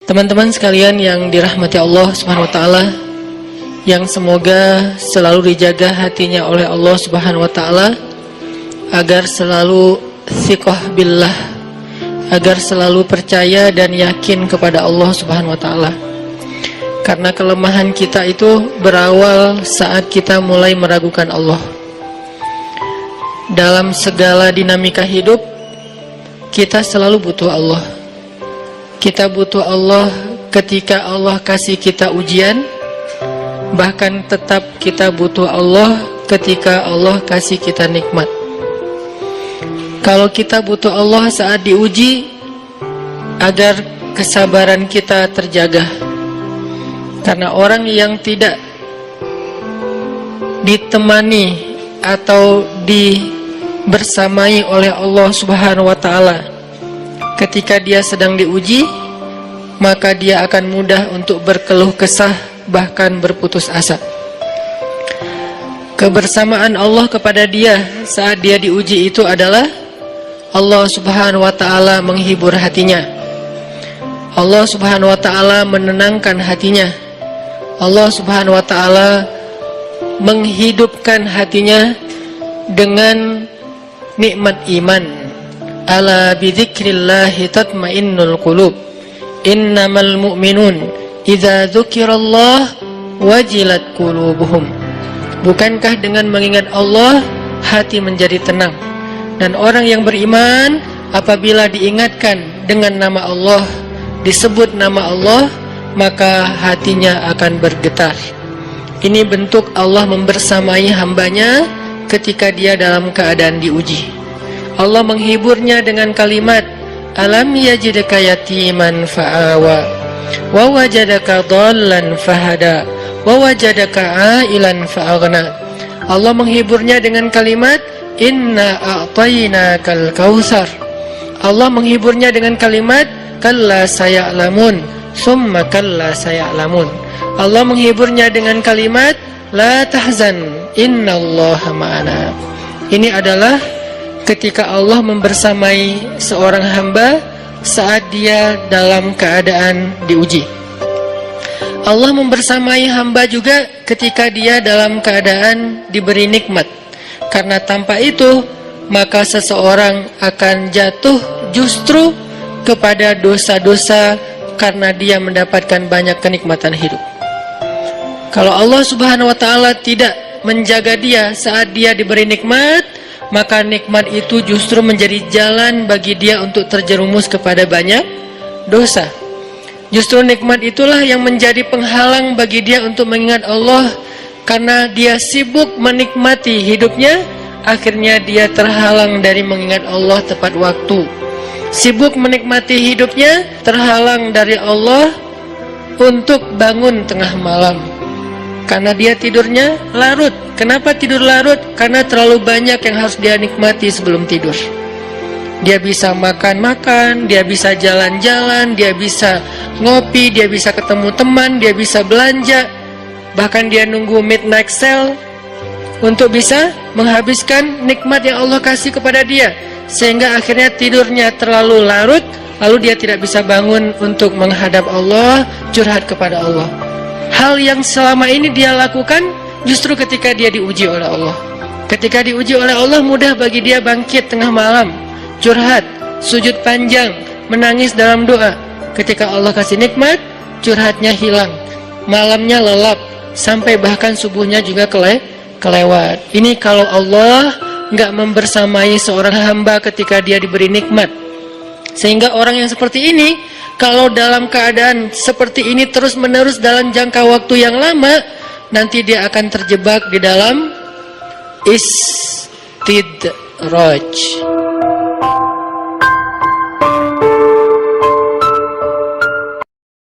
Teman-teman sekalian yang dirahmati Allah Subhanahu wa taala, yang semoga selalu dijaga hatinya oleh Allah Subhanahu wa taala agar selalu thiqah billah, agar selalu percaya dan yakin kepada Allah Subhanahu wa taala. Karena kelemahan kita itu berawal saat kita mulai meragukan Allah. Dalam segala dinamika hidup, kita selalu butuh Allah. Kita butuh Allah ketika Allah kasih kita ujian. Bahkan tetap kita butuh Allah ketika Allah kasih kita nikmat. Kalau kita butuh Allah saat diuji, agar kesabaran kita terjaga. Karena orang yang tidak ditemani atau dibersamai oleh Allah Subhanahu wa taala ketika dia sedang diuji, maka dia akan mudah untuk berkeluh kesah, bahkan berputus asa. Kebersamaan Allah kepada dia saat dia diuji itu adalah Allah Subhanahu wa taala menghibur hatinya. Allah Subhanahu wa taala menenangkan hatinya. Allah Subhanahu wa taala menghidupkan hatinya dengan nikmat iman. Ala bidzikrillahi tatmainnul qulub. Innamal mu'minun idza dzukirallah wajilat qulubuhum. Bukankah dengan mengingat Allah hati menjadi tenang? Dan orang yang beriman apabila diingatkan dengan nama Allah, disebut nama Allah, maka hatinya akan bergetar. Ini bentuk Allah membersamai hambanya ketika dia dalam keadaan diuji. Allah menghiburnya dengan kalimat, alam yajidka yatiman fa'awa wa wajadaka dhallan fahada wa wajadaka ailan fa'aghna. Allah menghiburnya dengan kalimat, inna a'tainakal kautsar. Allah menghiburnya dengan kalimat, kalla saya'lamun summa kalla saya'lamun. Allah menghiburnya dengan kalimat, la tahzan innallaha ma'ana. Ini adalah ketika Allah membersamai seorang hamba saat dia dalam keadaan diuji. Allah membersamai hamba juga ketika dia dalam keadaan diberi nikmat. Karena tanpa itu, maka seseorang akan jatuh justru kepada dosa-dosa karena dia mendapatkan banyak kenikmatan hidup. Kalau Allah Subhanahu wa taala tidak menjaga dia saat dia diberi nikmat, maka nikmat itu justru menjadi jalan bagi dia untuk terjerumus kepada banyak dosa. Justru nikmat itulah yang menjadi penghalang bagi dia untuk mengingat Allah. Karena dia sibuk menikmati hidupnya, akhirnya dia terhalang dari mengingat Allah tepat waktu. Sibuk menikmati hidupnya, terhalang dari Allah untuk bangun tengah malam. Karena dia tidurnya larut. Kenapa tidur larut? Karena terlalu banyak yang harus dia nikmati sebelum tidur. Dia bisa makan-makan, dia bisa jalan-jalan, dia bisa ngopi, dia bisa ketemu teman, dia bisa belanja. Bahkan dia nunggu midnight sale untuk bisa menghabiskan nikmat yang Allah kasih kepada dia. Sehingga akhirnya tidurnya terlalu larut, lalu dia tidak bisa bangun untuk menghadap Allah, curhat kepada Allah. Hal yang selama ini dia lakukan justru ketika dia diuji oleh Allah. Ketika diuji oleh Allah, mudah bagi dia bangkit tengah malam, curhat, sujud panjang, menangis dalam doa. Ketika Allah kasih nikmat, curhatnya hilang, malamnya lelap, sampai bahkan subuhnya juga kelewat. Ini kalau Allah nggak membersamai seorang hamba ketika dia diberi nikmat. Sehingga orang yang seperti ini, kalau dalam keadaan seperti ini terus-menerus dalam jangka waktu yang lama, nanti dia akan terjebak di dalam istidraj.